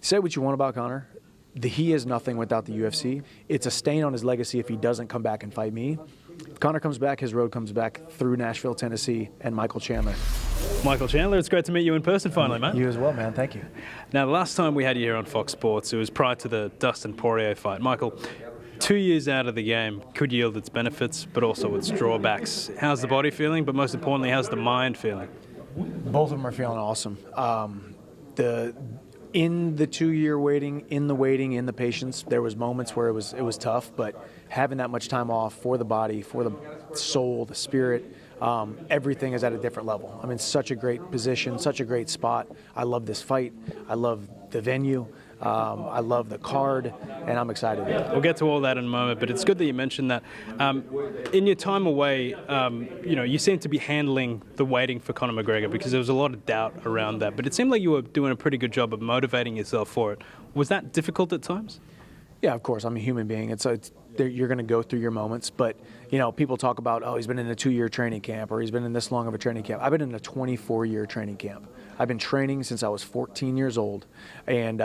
Say what you want about Conor. He is nothing without the UFC. It's a stain on his legacy if he doesn't come back and fight me. If Conor comes back, his road comes back through Nashville, Tennessee, and Michael Chandler. Michael Chandler, it's great to meet you in person finally, mate. You as well, man. Thank you. Now, the last time we had you here on Fox Sports, it was prior to the Dustin Poirier fight. Michael, 2 years out of the game could yield its benefits, but also its drawbacks. How's the body feeling, but most importantly, how's the mind feeling? Both of them are feeling awesome. In the 2-year waiting, in the patience, there was moments where it was tough, but having that much time off for the body, for the soul, the spirit, everything is at a different level. I'm in such a great position, such a great spot. I love this fight. I love the venue. I love the card, and I'm excited. We'll get to all that in a moment, but it's good that you mentioned that. In your time away, you seem to be handling the waiting for Conor McGregor because there was a lot of doubt around that, but it seemed like you were doing a pretty good job of motivating yourself for it. Was that difficult at times? Yeah, of course. I'm a human being. You're going to go through your moments, but people talk about, oh, he's been in a 2-year training camp, or he's been in this long of a training camp. I've been in a 24-year training camp. I've been training since I was 14 years old, and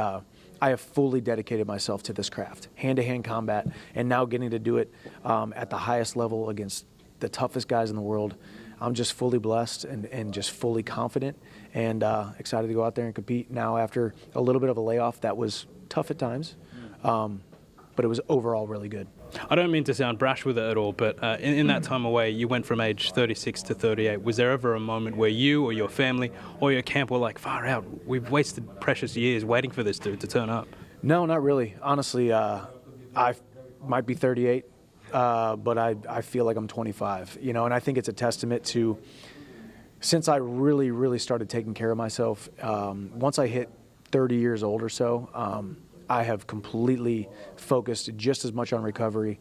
I have fully dedicated myself to this craft, hand-to-hand combat, and now getting to do it at the highest level against the toughest guys in the world. I'm just fully blessed and just fully confident and excited to go out there and compete now after a little bit of a layoff that was tough at times, but it was overall really good. I don't mean to sound brash with it at all, but in that time away, you went from age 36 to 38. Was there ever a moment where you or your family or your camp were like, far out, we've wasted precious years waiting for this dude to turn up? No, not really. Honestly, I might be 38, but I feel like I'm 25, and I think it's a testament to, since I really, really started taking care of myself, once I hit 30 years old or so, I have completely focused just as much on recovery,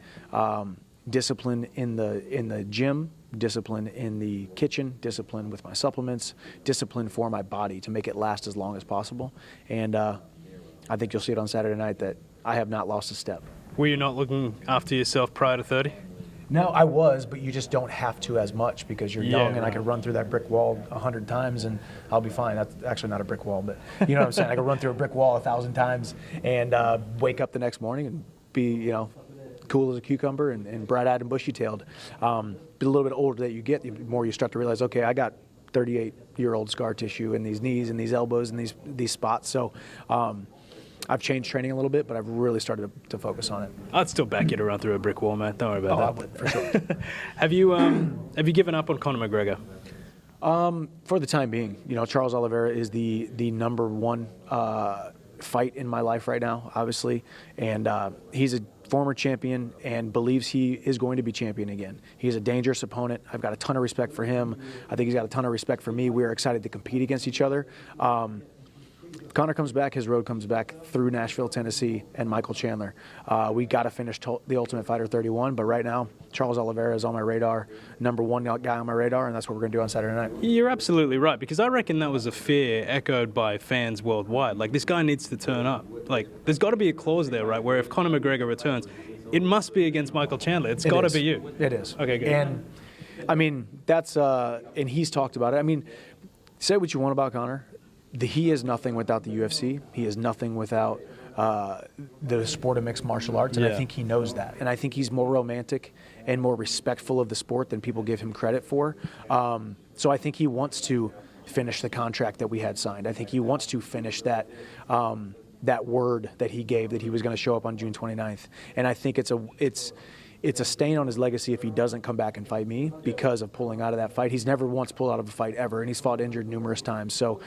discipline in the gym, discipline in the kitchen, discipline with my supplements, discipline for my body to make it last as long as possible. And I think you'll see it on Saturday night that I have not lost a step. Were you not looking after yourself prior to 30? No, I was, but you just don't have to as much because you're young, and I could run through that brick wall 100 times and I'll be fine. That's actually not a brick wall, but you know what I'm saying? I could run through a brick wall 1,000 times and wake up the next morning and be, cool as a cucumber and bright-eyed and bushy-tailed. But a little bit older that you get, the more you start to realize, okay, I got 38-year-old scar tissue in these knees and these elbows and these spots. So I've changed training a little bit, but I've really started to focus on it. I'd still back you to run through a brick wall, man. Don't worry about that. I would, for sure. Have you given up on Conor McGregor? For the time being, Charles Oliveira is the number one fight in my life right now, obviously, and he's a former champion and believes he is going to be champion again. He's a dangerous opponent. I've got a ton of respect for him. I think he's got a ton of respect for me. We are excited to compete against each other. Conor comes back, his road comes back through Nashville, Tennessee, and Michael Chandler. We got to finish the Ultimate Fighter 31, but right now, Charles Oliveira is on my radar, number one guy on my radar, and that's what we're going to do on Saturday night. You're absolutely right, because I reckon that was a fear echoed by fans worldwide. Like, this guy needs to turn up. Like, there's got to be a clause there, right, where if Conor McGregor returns, it must be against Michael Chandler. It's got to be you. It is. Okay, good. And, I mean, that's, and he's talked about it. I mean, say what you want about Conor. He is nothing without the UFC. He is nothing without the sport of mixed martial arts, and I think he knows that. And I think he's more romantic and more respectful of the sport than people give him credit for. So I think he wants to finish the contract that we had signed. I think he wants to finish that that word that he gave that he was going to show up on June 29th. And I think it's a stain on his legacy if he doesn't come back and fight me because of pulling out of that fight. He's never once pulled out of a fight ever, and he's fought injured numerous times. So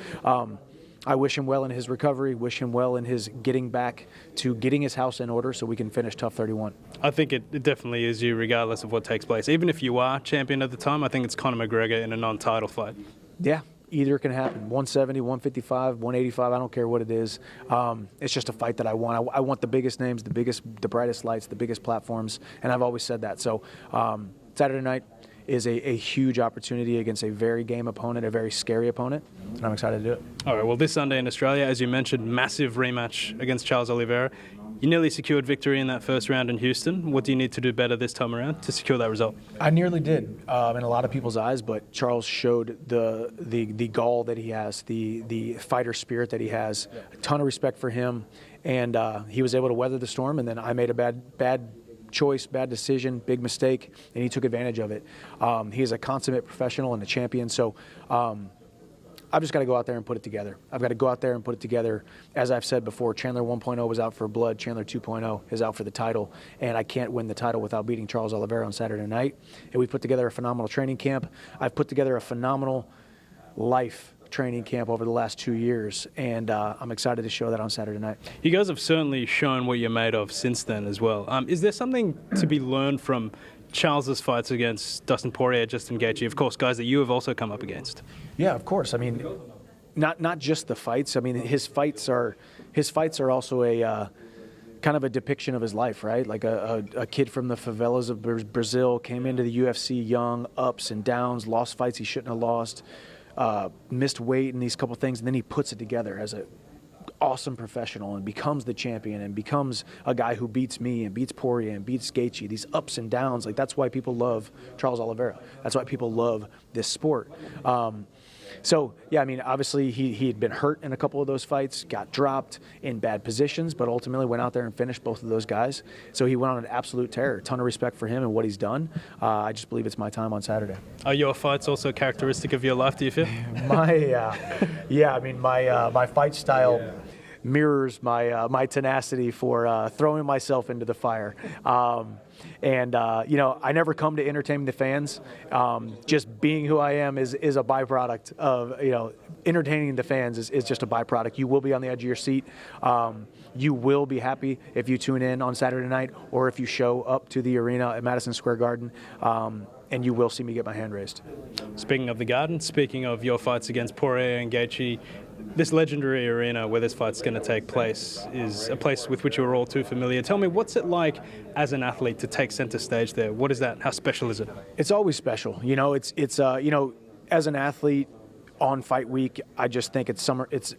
I wish him well in his recovery, wish him well in his getting back to getting his house in order so we can finish Tough 31. I think it definitely is you regardless of what takes place. Even if you are champion at the time, I think it's Conor McGregor in a non-title fight. Yeah. Either can happen. 170, 155, 185, I don't care what it is. It's just a fight that I want. I want the biggest names, the brightest lights, the biggest platforms, and I've always said that. So Saturday night, is a huge opportunity against a very game opponent, a very scary opponent, and I'm excited to do it. All right, well, this Sunday in Australia, as you mentioned, massive rematch against Charles Oliveira. You nearly secured victory in that first round in Houston. What do you need to do better this time around to secure that result? I nearly did in a lot of people's eyes, but Charles showed the gall that he has, the fighter spirit that he has. A ton of respect for him, and he was able to weather the storm. And then I made a bad choice, bad decision, big mistake, and he took advantage of it. He is a consummate professional and a champion. So. I've just got to go out there and put it together. I've got to go out there and put it together. As I've said before, Chandler 1.0 was out for blood. Chandler 2.0 is out for the title. And I can't win the title without beating Charles Oliveira on Saturday night. And we put together a phenomenal training camp. I've put together a phenomenal life training camp over the last 2 years. And I'm excited to show that on Saturday night. You guys have certainly shown what you're made of since then as well. Is there something to be learned from Charles's fights against Dustin Poirier, Justin Gaethje, of course, guys that you have also come up against? Yeah, of course. I mean, not just the fights. I mean, his fights are also a kind of a depiction of his life, right? Like a kid from the favelas of Brazil came into the UFC young, ups and downs, lost fights he shouldn't have lost, missed weight and these couple things, and then he puts it together as a awesome professional and becomes the champion and becomes a guy who beats me and beats Poirier and beats Gaethje. These ups and downs, like that's why people love Charles Oliveira. That's why people love this sport. So, yeah, I mean, obviously he had been hurt in a couple of those fights, got dropped in bad positions, but ultimately went out there and finished both of those guys. So he went on an absolute tear. A ton of respect for him and what he's done. I just believe it's my time on Saturday. Are your fights also characteristic of your life, do you feel? My fight style mirrors my tenacity for throwing myself into the fire. I never come to entertain the fans. Just being who I am is a byproduct of, entertaining the fans is just a byproduct. You will be on the edge of your seat. You will be happy if you tune in on Saturday night or if you show up to the arena at Madison Square Garden. And you will see me get my hand raised. Speaking of the Garden, speaking of your fights against Poirier and Gaethje, this legendary arena where this fight's going to take place is a place with which you're all too familiar. Tell me, what's it like as an athlete to take center stage there? What is that? How special is it? It's always special. As an athlete on fight week, I just think it's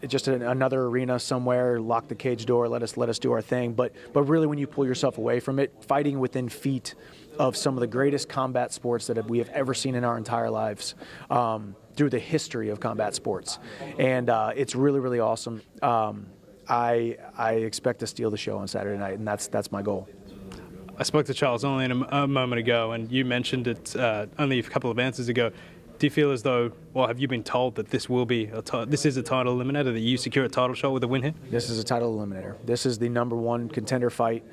just another arena somewhere. Lock the cage door. Let us do our thing. But really, when you pull yourself away from it, fighting within feet of some of the greatest combat sports that we have ever seen in our entire lives, through the history of combat sports, and it's really, really awesome. I expect to steal the show on Saturday night, and that's my goal. I spoke to Charles only a moment ago, and you mentioned it only a couple of answers ago. Do you feel as though, or have you been told that this is a title eliminator, that you secure a title shot with a win here? This is a title eliminator. This is the #1 contender fight.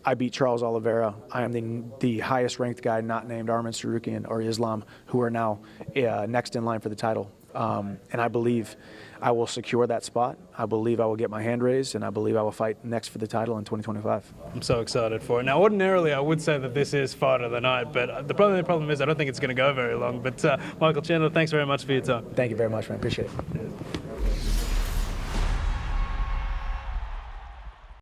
I beat Charles Oliveira. I am the highest ranked guy not named Arman Sarukian or Islam, who are now next in line for the title. And I believe I will secure that spot. I believe I will get my hand raised, and I believe I will fight next for the title in 2025. I'm so excited for it. Now, ordinarily, I would say that this is fight of the night, but the problem is I don't think it's going to go very long. But Michael Chandler, thanks very much for your time. Thank you very much, man. Appreciate it.